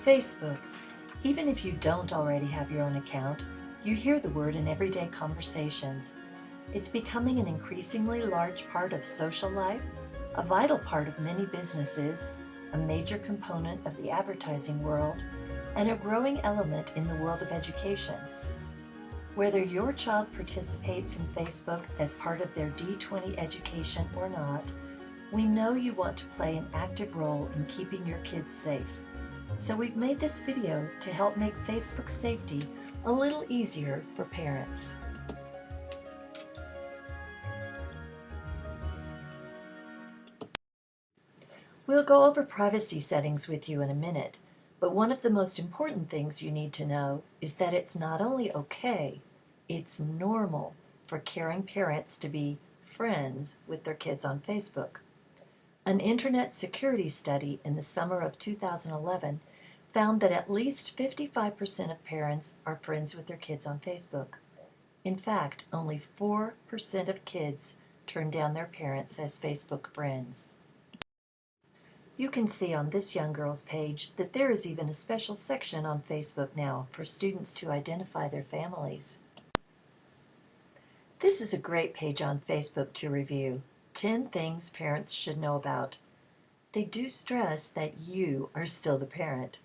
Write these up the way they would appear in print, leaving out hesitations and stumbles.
Facebook. Even if you don't already have your own account, you hear the word in everyday conversations. It's becoming an increasingly large part of social life, a vital part of many businesses, a major component of the advertising world, and a growing element in the world of education. Whether your child participates in Facebook as part of their D20 education or not, we know you want to play an active role in keeping your kids safe. So we've made this video to help make Facebook safety a little easier for parents. We'll go over privacy settings with you in a minute, but one of the most important things you need to know is that it's not only okay, it's normal for caring parents to be friends with their kids on Facebook. An internet security study in the summer of 2011 found that at least 55% of parents are friends with their kids on Facebook. In fact, only 4% of kids turn down their parents as Facebook friends. You can see on this young girl's page that there is even a special section on Facebook now for students to identify their families. This is a great page on Facebook to review. 10 things parents should know about. They do stress that you are still the parent.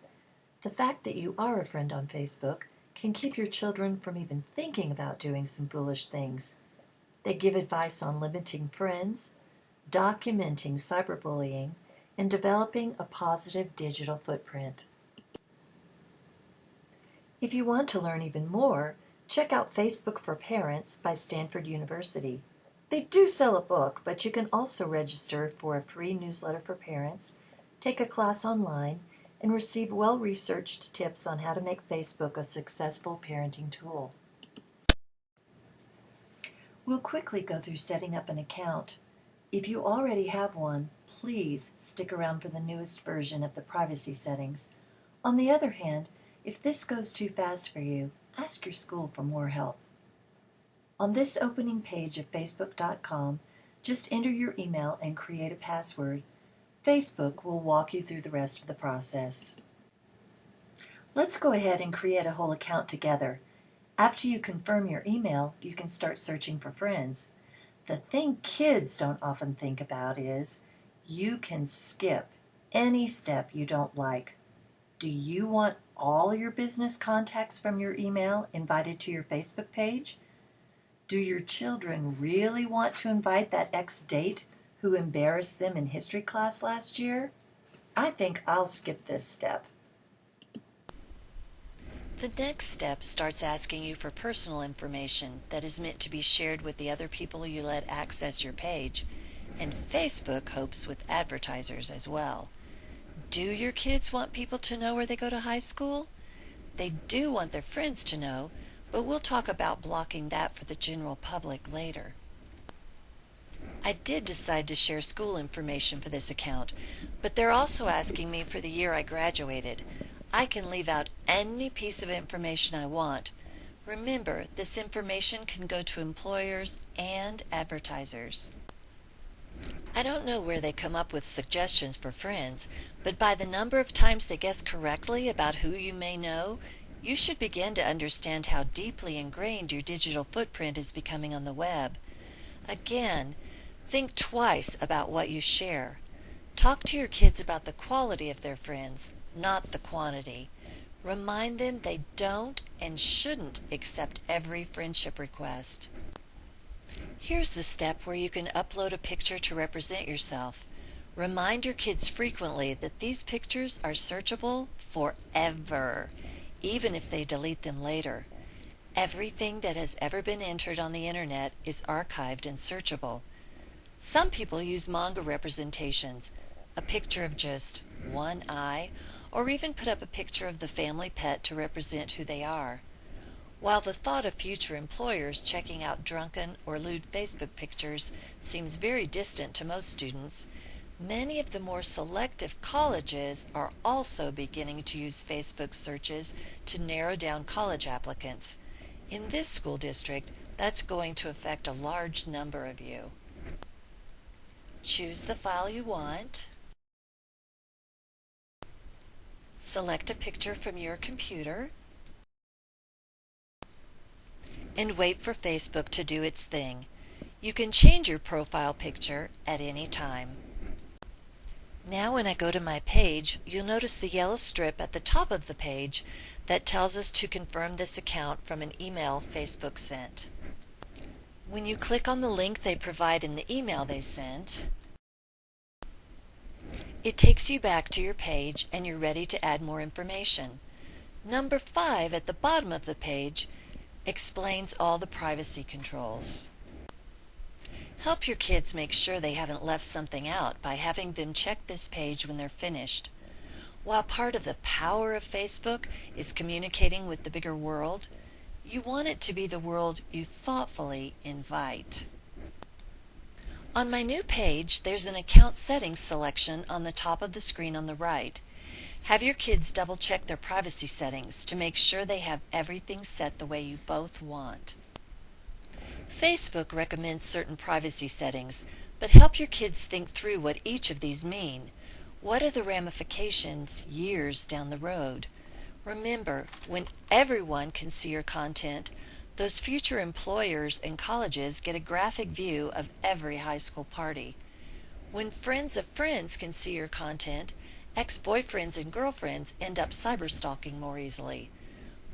The fact that you are a friend on Facebook can keep your children from even thinking about doing some foolish things. They give advice on limiting friends, documenting cyberbullying, and developing a positive digital footprint. If you want to learn even more, check out Facebook for Parents by Stanford University. They do sell a book, but you can also register for a free newsletter for parents, take a class online, and receive well-researched tips on how to make Facebook a successful parenting tool. We'll quickly go through setting up an account. If you already have one, please stick around for the newest version of the privacy settings. On the other hand, if this goes too fast for you, ask your school for more help. On this opening page of Facebook.com, just enter your email and create a password. Facebook will walk you through the rest of the process. Let's go ahead and create a whole account together. After you confirm your email, you can start searching for friends. The thing kids don't often think about is you can skip any step you don't like. Do you want all your business contacts from your email invited to your Facebook page? Do your children really want to invite that ex-date who embarrassed them in history class last year? I think I'll skip this step. The next step starts asking you for personal information that is meant to be shared with the other people you let access your page, and Facebook hopes with advertisers as well. Do your kids want people to know where they go to high school? They do want their friends to know, but we'll talk about blocking that for the general public later. I did decide to share school information for this account, but they're also asking me for the year I graduated. I can leave out any piece of information I want. Remember, this information can go to employers and advertisers. I don't know where they come up with suggestions for friends, but by the number of times they guess correctly about who you may know, you should begin to understand how deeply ingrained your digital footprint is becoming on the web. Again, think twice about what you share. Talk to your kids about the quality of their friends, not the quantity. Remind them they don't and shouldn't accept every friendship request. Here's the step where you can upload a picture to represent yourself. Remind your kids frequently that these pictures are searchable forever, even if they delete them later. Everything that has ever been entered on the internet is archived and searchable. Some people use manga representations, a picture of just one eye, or even put up a picture of the family pet to represent who they are. While the thought of future employers checking out drunken or lewd Facebook pictures seems very distant to most students, many of the more selective colleges are also beginning to use Facebook searches to narrow down college applicants. In this school district, that's going to affect a large number of you. Choose the file you want. Select a picture from your computer and wait for Facebook to do its thing. You can change your profile picture at any time. Now when I go to my page, you'll notice the yellow strip at the top of the page that tells us to confirm this account from an email Facebook sent. When you click on the link they provide in the email they sent, it takes you back to your page and you're ready to add more information. Number 5 at the bottom of the page explains all the privacy controls. Help your kids make sure they haven't left something out by having them check this page when they're finished. While part of the power of Facebook is communicating with the bigger world, you want it to be the world you thoughtfully invite. On my new page, there's an account settings selection on the top of the screen on the right. Have your kids double check their privacy settings to make sure they have everything set the way you both want. Facebook recommends certain privacy settings, but help your kids think through what each of these mean. What are the ramifications years down the road? Remember, when everyone can see your content, those future employers and colleges get a graphic view of every high school party. When friends of friends can see your content, ex-boyfriends and girlfriends end up cyberstalking more easily.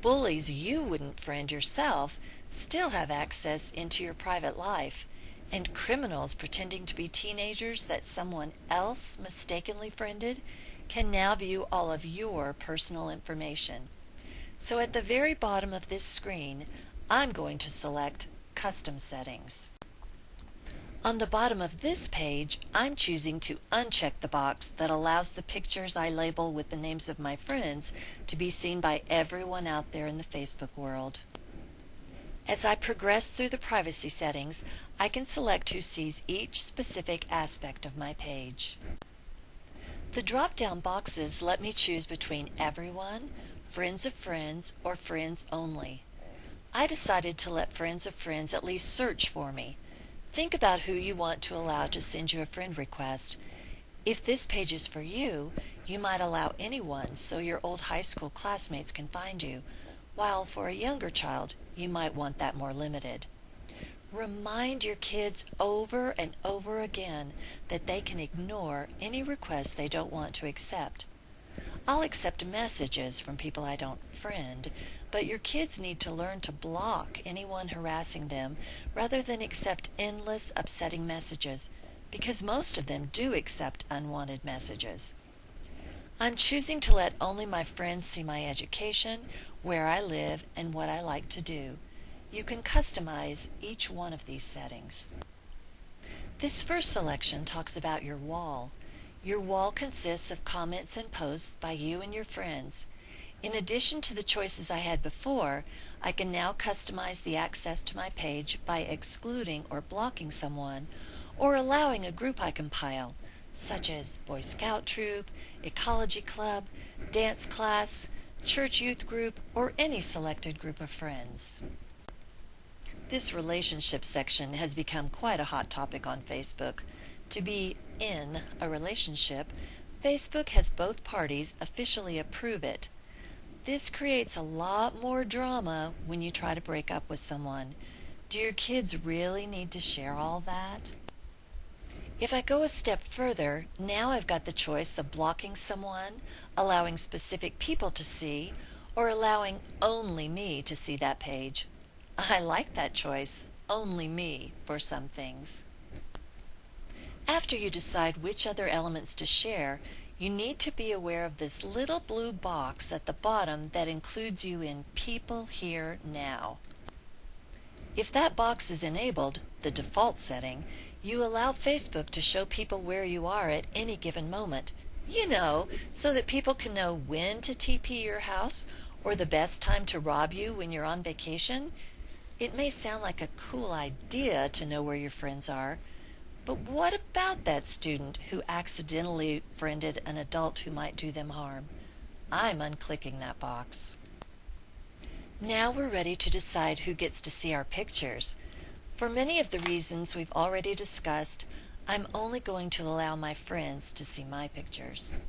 Bullies you wouldn't friend yourself still have access into your private life, and criminals pretending to be teenagers that someone else mistakenly friended can now view all of your personal information. So at the very bottom of this screen, I'm going to select Custom Settings. On the bottom of this page, I'm choosing to uncheck the box that allows the pictures I label with the names of my friends to be seen by everyone out there in the Facebook world. As I progress through the privacy settings, I can select who sees each specific aspect of my page. The drop-down boxes let me choose between everyone, friends of friends, or friends only. I decided to let friends of friends at least search for me. Think about who you want to allow to send you a friend request. If this page is for you, you might allow anyone so your old high school classmates can find you, while for a younger child, you might want that more limited. Remind your kids over and over again that they can ignore any requests they don't want to accept. I'll accept messages from people I don't friend, but your kids need to learn to block anyone harassing them rather than accept endless, upsetting messages, because most of them do accept unwanted messages. I'm choosing to let only my friends see my education, where I live, and what I like to do. You can customize each one of these settings. This first selection talks about your wall. Your wall consists of comments and posts by you and your friends. In addition to the choices I had before, I can now customize the access to my page by excluding or blocking someone, or allowing a group I compile, such as Boy Scout Troop, Ecology Club, Dance Class, Church Youth Group, or any selected group of friends. This relationship section has become quite a hot topic on Facebook. To be in a relationship, Facebook has both parties officially approve it. This creates a lot more drama when you try to break up with someone. Do your kids really need to share all that? If I go a step further, now I've got the choice of blocking someone, allowing specific people to see, or allowing only me to see that page. I like that choice, only me, for some things. After you decide which other elements to share, you need to be aware of this little blue box at the bottom that includes you in People Here Now. If that box is enabled, the default setting, you allow Facebook to show people where you are at any given moment. You know, so that people can know when to TP your house or the best time to rob you when you're on vacation. It may sound like a cool idea to know where your friends are, but what about that student who accidentally friended an adult who might do them harm? I'm unclicking that box. Now we're ready to decide who gets to see our pictures. For many of the reasons we've already discussed, I'm only going to allow my friends to see my pictures.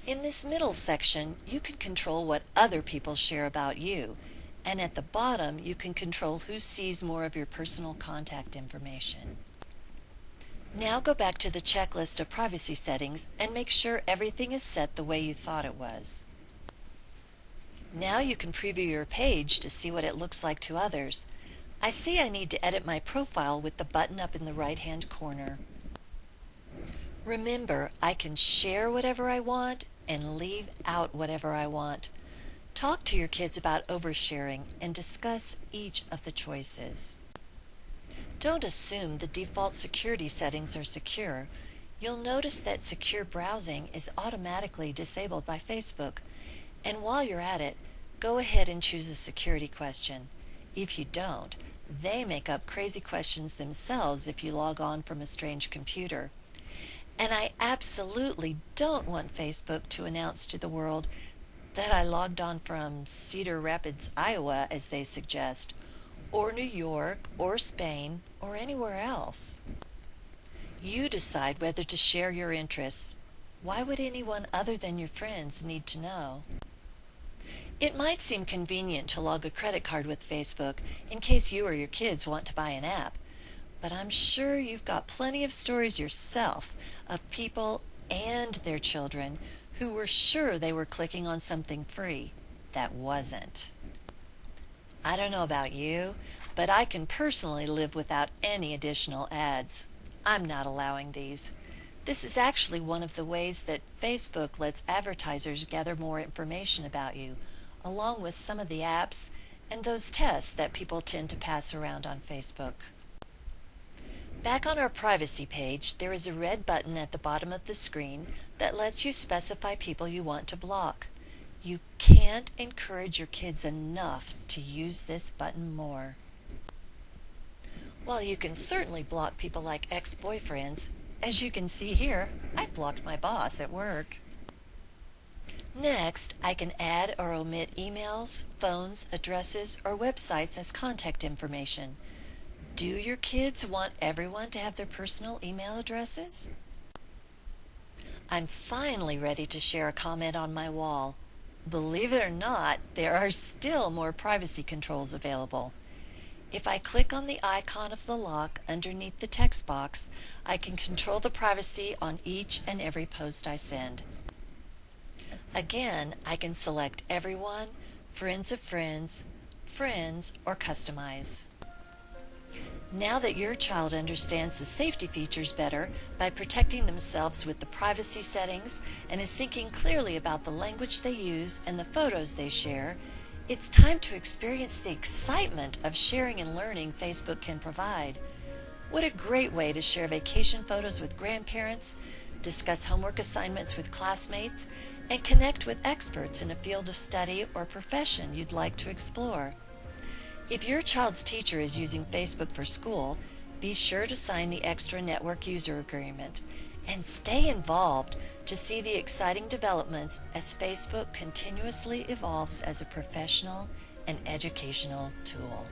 In this middle section, you can control what other people share about you, and at the bottom, you can control who sees more of your personal contact information. Now go back to the checklist of privacy settings and make sure everything is set the way you thought it was. Now you can preview your page to see what it looks like to others. I see I need to edit my profile with the button up in the right-hand corner. Remember, I can share whatever I want and leave out whatever I want. Talk to your kids about oversharing and discuss each of the choices. Don't assume the default security settings are secure. You'll notice that secure browsing is automatically disabled by Facebook. And while you're at it, go ahead and choose a security question. If you don't, they make up crazy questions themselves if you log on from a strange computer. And I absolutely don't want Facebook to announce to the world that I logged on from Cedar Rapids, Iowa, as they suggest, or New York, or Spain, or anywhere else. You decide whether to share your interests. Why would anyone other than your friends need to know? It might seem convenient to log a credit card with Facebook in case you or your kids want to buy an app, but I'm sure you've got plenty of stories yourself of people and their children who were sure they were clicking on something free that wasn't. I don't know about you, but I can personally live without any additional ads. I'm not allowing these. This is actually one of the ways that Facebook lets advertisers gather more information about you, along with some of the apps and those tests that people tend to pass around on Facebook. Back on our privacy page, there is a red button at the bottom of the screen that lets you specify people you want to block. You can't encourage your kids enough to use this button more. While you can certainly block people like ex-boyfriends, as you can see here, I blocked my boss at work. Next, I can add or omit emails, phones, addresses, or websites as contact information. Do your kids want everyone to have their personal email addresses? I'm finally ready to share a comment on my wall. Believe it or not, there are still more privacy controls available. If I click on the icon of the lock underneath the text box, I can control the privacy on each and every post I send. Again, I can select everyone, friends of friends, friends, or customize. Now that your child understands the safety features better by protecting themselves with the privacy settings and is thinking clearly about the language they use and the photos they share, it's time to experience the excitement of sharing and learning Facebook can provide. What a great way to share vacation photos with grandparents, discuss homework assignments with classmates, and connect with experts in a field of study or profession you'd like to explore. If your child's teacher is using Facebook for school, be sure to sign the Extra Network User Agreement and stay involved to see the exciting developments as Facebook continuously evolves as a professional and educational tool.